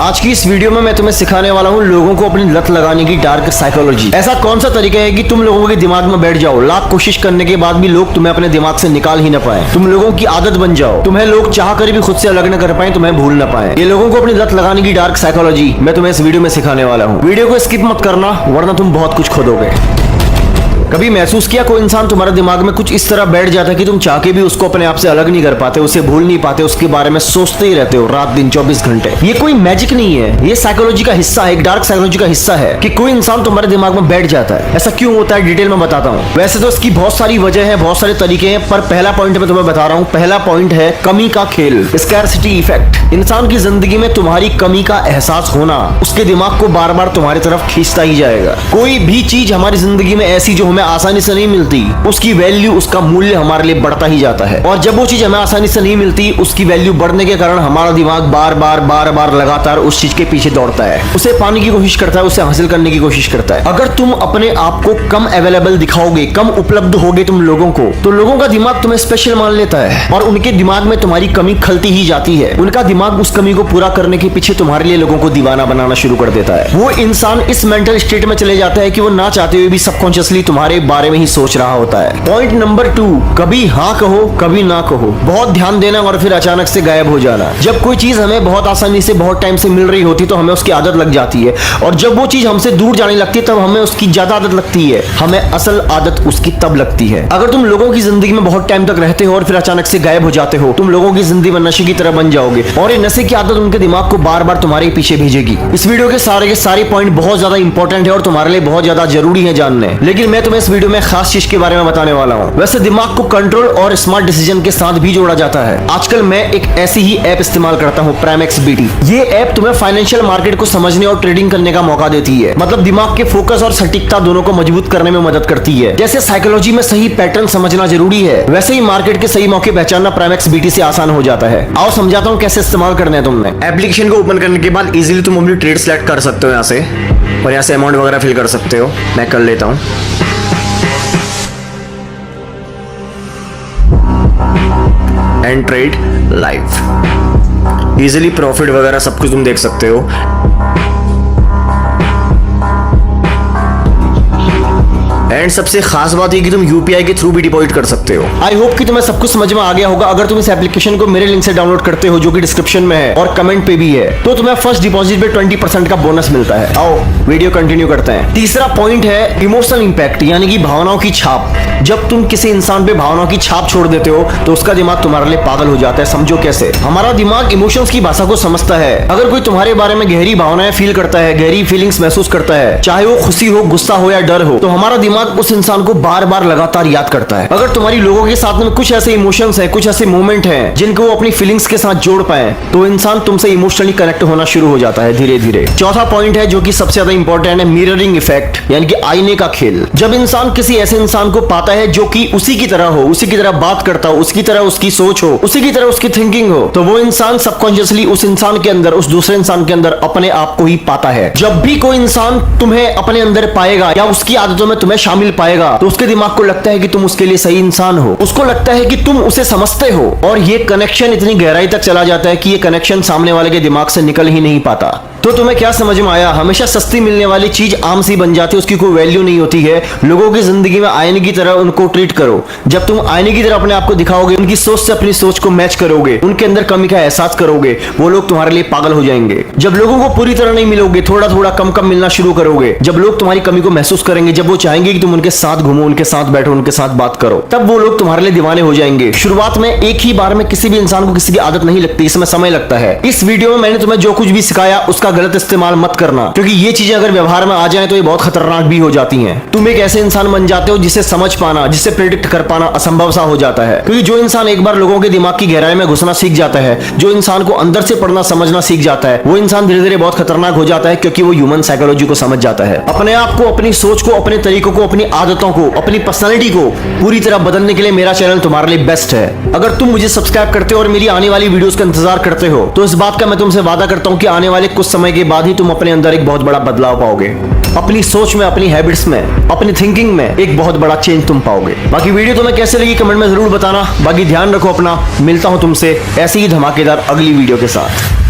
आज की इस वीडियो में मैं तुम्हें सिखाने वाला हूँ लोगों को अपनी लत लगाने की डार्क साइकोलॉजी। ऐसा कौन सा तरीका है कि तुम लोगों के दिमाग में बैठ जाओ, लाख कोशिश करने के बाद भी लोग तुम्हें अपने दिमाग से निकाल ही न पाए, तुम लोगों की आदत बन जाओ, तुम्हें लोग चाह कर भी खुद से अलग न कर पाए, तुम्हें भूल न पाए। ये लोगों को अपनी लत लगाने की डार्क साइकोलॉजी मैं तुम्हें इस वीडियो में सिखाने वाला हूँ। वीडियो को स्किप मत करना वरना तुम बहुत कुछ खो दोगे। कभी महसूस किया कोई इंसान तुम्हारे दिमाग में कुछ इस तरह बैठ जाता है कि तुम चाह के भी उसको अपने आप से अलग नहीं कर पाते, उसे भूल नहीं पाते, उसके बारे में सोचते ही रहते हो रात दिन 24 घंटे। ये कोई मैजिक नहीं है, ये साइकोलॉजी का हिस्सा है, एक डार्क साइकोलॉजी का हिस्सा है कि कोई इंसान तुम्हारे दिमाग में बैठ जाता है। ऐसा क्यों होता है डिटेल में बताता हूँ। वैसे तो इसकी बहुत सारी वजह है, बहुत सारे तरीके हैं, पर पहला पॉइंट मैं तुम्हें बता रहा हूँ। पहला पॉइंट है कमी का खेल, स्कैरसिटी इफेक्ट। इंसान की जिंदगी में तुम्हारी कमी का एहसास होना उसके दिमाग को बार बार तुम्हारी तरफ खींचता ही जाएगा। कोई भी चीज हमारी जिंदगी में ऐसी जो हमें आसानी से नहीं मिलती, उसकी वैल्यू, उसका मूल्य हमारे लिए बढ़ता ही जाता है। और जब वो चीज हमें आसानी से नहीं मिलती, उसकी वैल्यू बढ़ने के कारण हमारा दिमाग बार बार लगातार उस चीज के पीछे दौड़ता है, उसे पाने की कोशिश करता है, उसे हासिल करने की कोशिश करता है। अगर तुम अपने आप को कम अवेलेबल दिखाओगे, कम उपलब्ध होगे तुम लोगों को, तो लोगों का दिमाग तुम्हें स्पेशल मान लेता है और उनके दिमाग में तुम्हारी कमी खलती ही जाती है। उनका दिमाग उस कमी को पूरा करने के पीछे तुम्हारे लिए लोगों को दीवाना बनाना शुरू कर देता है। वो इंसान इस मेंटल स्टेट में चले जाता है कि वो ना चाहते हुए भी सबकॉन्शियसली तुम्हारे बारे में ही सोच रहा होता है। पॉइंट नंबर 2, कभी हाँ कहो कभी ना कहो। बहुत ध्यान देना और फिर अचानक से गायब हो जाना। जब कोई चीज हमें बहुत आसानी से बहुत टाइम से मिल रही होती तो हमें उसकी आदत लग जाती है, और जब वो चीज हमसे दूर जाने लगती है तब हमें उसकी ज्यादा आदत लगती है। हमें असल आदत उसकी तब लगती है। अगर तुम लोगों की जिंदगी में बहुत टाइम तक रहते हो और फिर अचानक से गायब हो जाते हो, तुम लोगों की जिंदगी में नशे की तरह बन जाओगे और ये नशे की आदत उनके दिमाग को बार बार तुम्हारे पीछे भेजेगी। इस वीडियो के सारे पॉइंट बहुत ज्यादा इंपॉर्टेंट है और तुम्हारे लिए बहुत ज्यादा जरूरी है जानने, लेकिन मैं तुम्हें इस वीडियो में खास चीज के बारे में बताने वाला हूं। वैसे दिमाग को कंट्रोल और स्मार्ट डिसीजन के साथ भी जोड़ा जाता है। आजकल मैं एक ऐसी ही ऐप इस्तेमाल करता हूं, प्राइमेक्स बीटी। ये ऐप तुम्हें फाइनेंशियल मार्केट को समझने और ट्रेडिंग करने का मौका देती है। मतलब दिमाग के फोकस और सटीकता दोनों को मजबूत करने में मदद करती है। जैसे साइकोलॉजी में सही पैटर्न समझना जरूरी है, वैसे ही मार्केट के सही मौके पहचानना प्राइमेक्स बीटी से आसान हो जाता है। आओ समझाता हूँ कैसे इस्तेमाल करना है तुमने। एप्लीकेशन को ओपन करने के बाद इजीली तुम अपनी ट्रेड सेलेक्ट कर सकते हो यहाँ से, और यहाँ से अमाउंट वगैरह फिल कर सकते हो। मैं कर लेता हूँ। And trade live, easily profit वगैरह सब कुछ तुम देख सकते हो। एंड सबसे खास बात है कि तुम यूपीआई के थ्रू भी डिपॉजिट कर सकते हो। आई होप कि तुम्हें सब कुछ समझ में आ गया होगा। अगर तुम इस एप्लीकेशन को मेरे लिंक से डाउनलोड करते हो जो कि डिस्क्रिप्शन में है और कमेंट पे भी है, तो तुम्हें फर्स्ट डिपॉजिट पे 20% का बोनस मिलता है। आओ वीडियो कंटिन्यू करते हैं। तीसरा पॉइंट है इमोशनल इंपैक्ट, यानी कि भावनाओं की छाप। जब तुम किसी इंसान पे भावनाओं की छाप छोड़ देते हो तो उसका दिमाग तुम्हारे लिए पागल हो जाता है। समझो कैसे। हमारा दिमाग इमोशंस की भाषा को समझता है। अगर कोई तुम्हारे बारे में गहरी भावनाएं फील करता है, गहरी फीलिंग्स महसूस करता है, चाहे वो खुशी हो, गुस्सा हो या डर हो, तो हमारा दिमाग उस इंसान को बार बार लगातार याद करता है। अगर तुम्हारी लोगों के साथ में कुछ ऐसे इमोशंस हैं, कुछ ऐसे मोमेंट हैं जिनको वो अपनी फीलिंग्स के साथ जोड़ पाए, तो इंसान तुमसे इमोशनली कनेक्ट होना शुरू हो जाता है धीरे धीरे। चौथा पॉइंट है जो कि सबसे ज्यादा इंपॉर्टेंट है, मिररिंग इफेक्ट, यानी कि आईने का खेल। जब इंसान किसी ऐसे इंसान को पाता है जो कि उसी की तरह हो, उसी की तरह बात करता हो, उसकी तरह उसकी सोच हो, उसी की तरह उसकी थिंकिंग हो, तो वो इंसान सबकॉन्शियसली उस इंसान के अंदर, उस दूसरे इंसान के अंदर अपने आप को ही पाता है। जब भी कोई इंसान तुम्हें अपने अंदर पाएगा या उसकी आदतों में तुम्हें शामिल पाएगा, तो उसके दिमाग को लगता है कि तुम उसके लिए सही इंसान हो, उसको लगता है कि तुम उसे समझते हो, और ये कनेक्शन इतनी गहराई तक चला जाता है कि ये कनेक्शन सामने वाले के दिमाग से निकल ही नहीं पाता। तो तुम्हें क्या समझ में आया? हमेशा सस्ती मिलने वाली चीज आम सी बन जाती है, उसकी कोई वैल्यू नहीं होती है। लोगों की जिंदगी में आईने की तरह उनको ट्रीट करो। जब तुम आईने की तरह अपने आप को दिखाओगे, उनकी सोच से अपनी सोच को मैच करोगे, उनके अंदर कमी का एहसास करोगे, वो लोग तुम्हारे लिए पागल हो जाएंगे। जब लोगों को पूरी तरह नहीं मिलोगे, थोड़ा थोड़ा कम कम मिलना शुरू करोगे, जब लोग तुम्हारी कमी को महसूस करेंगे, जब वो चाहेंगे कि तुम उनके साथ घूमो, उनके साथ बैठो, उनके साथ बात करो, तब वो लोग तुम्हारे लिए दीवाने हो जाएंगे। शुरुआत में एक ही बार में किसी भी इंसान को किसी की आदत नहीं लगती, इसमें समय लगता है। इस वीडियो में मैंने तुम्हें जो कुछ भी सिखाया उसका गलत इस्तेमाल मत करना, क्योंकि ये चीजें अगर व्यवहार में आ जाएं तो ये बहुत खतरनाक भी हो जाती हैं। तुम एक ऐसे इंसान बन जाते हो जिसे समझ पाना, जिसे प्रेडिक्ट कर पाना असंभव सा हो जाता है। क्योंकि जो इंसान एक बार लोगों के दिमाग की गहराई में घुसना सीख जाता है, जो इंसान को अंदर से पढ़ना समझना सीख जाता है, वो इंसान धीरे धीरे बहुत खतरनाक हो जाता है, क्योंकि वो ह्यूमन साइकोलॉजी को समझ जाता है। अपने आप को, अपनी सोच को, अपने तरीकों को, अपनी आदतों को, अपनी पर्सनैलिटी को पूरी तरह बदलने के लिए मेरा चैनल तुम्हारे लिए बेस्ट है। अगर तुम मुझे सब्सक्राइब करते हो और मेरी आने वाली वीडियोस का इंतजार करते हो, तो इस बात का मैं तुमसे वादा करता हूं कि आने वाले कुछ समय के बाद ही तुम अपने अंदर एक बहुत बड़ा बदलाव पाओगे। अपनी सोच में, अपनी हैबिट्स में, अपनी थिंकिंग में एक बहुत बड़ा चेंज तुम पाओगे। बाकी वीडियो तुम्हें कैसे लगी कमेंट में जरूर बताना। बाकी ध्यान रखो अपना। मिलता हूं तुमसे ऐसी ही धमाकेदार अगली वीडियो के साथ।